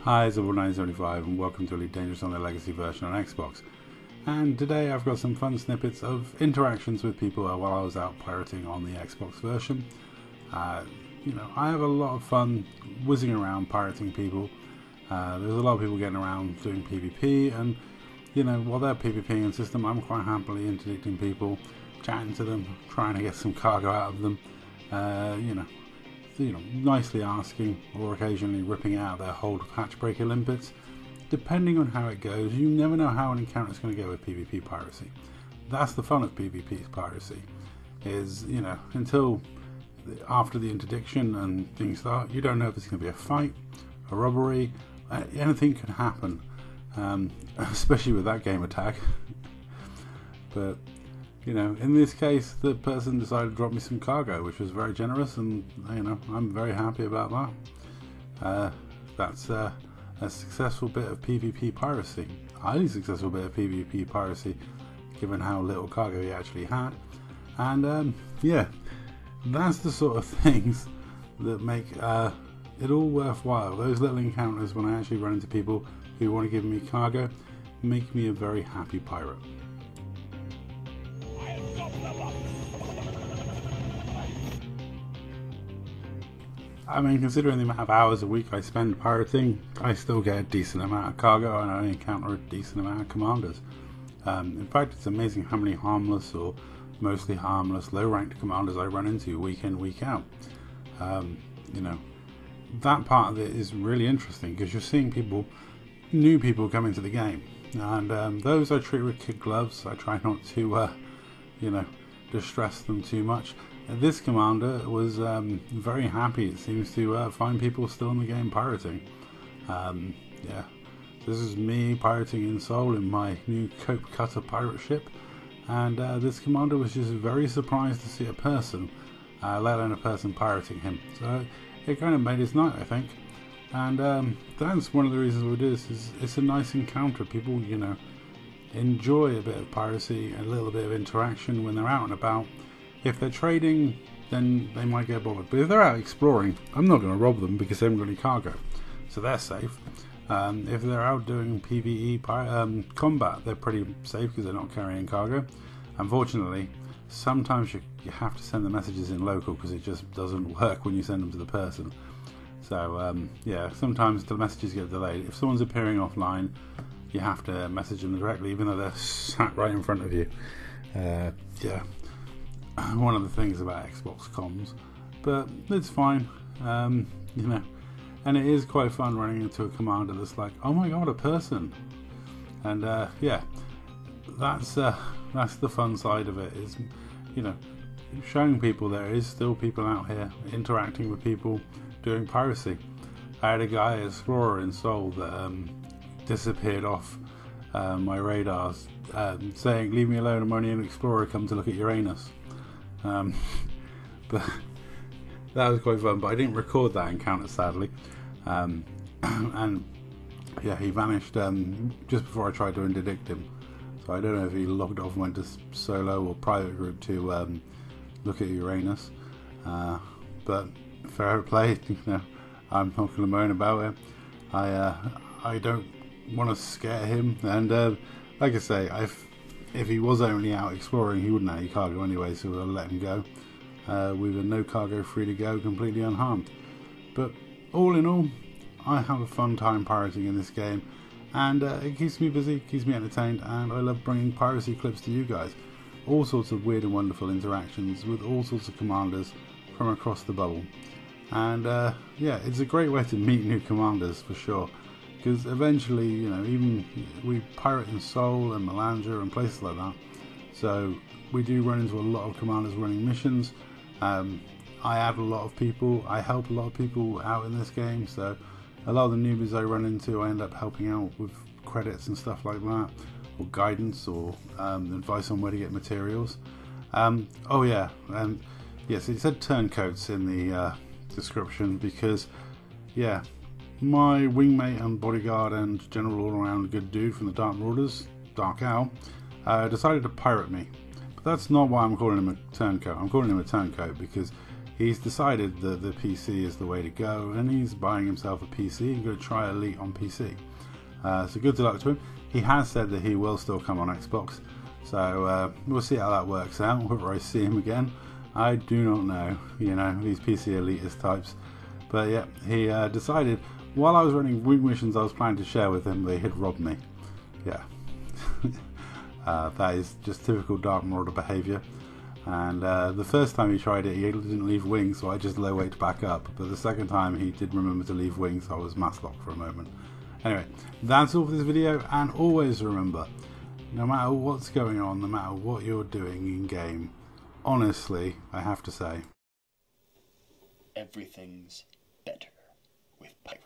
Hi, it's Double975 and welcome to Elite Dangerous on the Legacy version on Xbox. And today I've got some fun snippets of interactions with people while I was out pirating on the Xbox version. I have a lot of fun whizzing around pirating people. There's a lot of people getting around doing PvP, and while they're PvPing in system, I'm quite happily interdicting people, chatting to them, trying to get some cargo out of them. Nicely asking or occasionally ripping out their hold patchbreaker limpets. Depending on how it goes, you never know how an encounter is going to go with PvP piracy. That's the fun of PvP piracy, is until after the interdiction and things start, you don't know if it's going to be a fight, a robbery, anything can happen, especially with that game attack. But in this case, the person decided to drop me some cargo, which was very generous, and I'm very happy about that. That's a successful bit of PvP piracy, highly successful bit of PvP piracy, given how little cargo he actually had. And that's the sort of things that make it all worthwhile. Those little encounters when I actually run into people who want to give me cargo make me a very happy pirate. I mean, considering the amount of hours a week I spend pirating, I still get a decent amount of cargo and I encounter a decent amount of commanders. In fact, it's amazing how many harmless or mostly harmless low-ranked commanders I run into week in, week out. That part of it is really interesting because you're seeing new people come into the game, and those I treat with kid gloves. I try not to, distress them too much. This commander was very happy, it seems, to find people still in the game pirating. This is me pirating in Seoul in my new coat cutter pirate ship, and this commander was just very surprised to see a person, let alone a person pirating him. So it kind of made his night, I think. And that's one of the reasons we do this. It's a nice encounter. People, enjoy a bit of piracy, a little bit of interaction when they're out and about. If they're trading, then they might get bothered. But if they're out exploring, I'm not going to rob them because they haven't got any cargo. So they're safe. If they're out doing PvE combat, they're pretty safe because they're not carrying cargo. Unfortunately, sometimes you have to send the messages in local because it just doesn't work when you send them to the person. So sometimes the messages get delayed. If someone's appearing offline, you have to message them directly, even though they're sat right in front of you. One of the things about Xbox comms, but it's fine, and it is quite fun running into a commander that's like, oh my god, a person. And that's the fun side of it, is showing people there is still people out here interacting with people doing piracy. I had a guy, explorer in Seoul, that disappeared off my radars, saying, leave me alone, I'm only an explorer, come to look at Uranus. But that was quite fun, but I didn't record that encounter, sadly. And he vanished just before I tried to interdict him. So I don't know if he logged off and went to solo or private group to look at Uranus. But fair play, I'm not going to moan about it. I don't want to scare him, and like I say, if he was only out exploring, he wouldn't have any cargo anyway, so we'll let him go with no cargo, free to go, completely unharmed. But all in all, I have a fun time pirating in this game, and it keeps me busy, keeps me entertained, and I love bringing piracy clips to you guys. All sorts of weird and wonderful interactions with all sorts of commanders from across the bubble. And it's a great way to meet new commanders for sure. Because eventually, even we pirate in Seoul and Malanja and places like that. So we do run into a lot of commanders running missions. I add a lot of people. I help a lot of people out in this game. So a lot of the newbies I run into, I end up helping out with credits and stuff like that, or guidance, or advice on where to get materials. Yes, it said turncoats in the description because, my wingmate and bodyguard and general all-around good dude from the Dark Marauders, Dark Owl, decided to pirate me. But that's not why I'm calling him a turncoat. I'm calling him a turncoat because he's decided that the PC is the way to go, and he's buying himself a PC and going to try Elite on PC. So good luck to him. He has said that he will still come on Xbox, so we'll see how that works out. Whether I see him again, I do not know. You know, these PC elitist types. But yeah, he decided while I was running week missions I was planning to share with him, they had robbed me. Yeah. That is just typical Dark Marauder behaviour. And the first time he tried it, he didn't leave wings, so I just low weight back up. But the second time he did remember to leave wings, so I was mass locked for a moment. Anyway, that's all for this video, and always remember, no matter what's going on, no matter what you're doing in game, honestly, I have to say, everything's better with Piracy.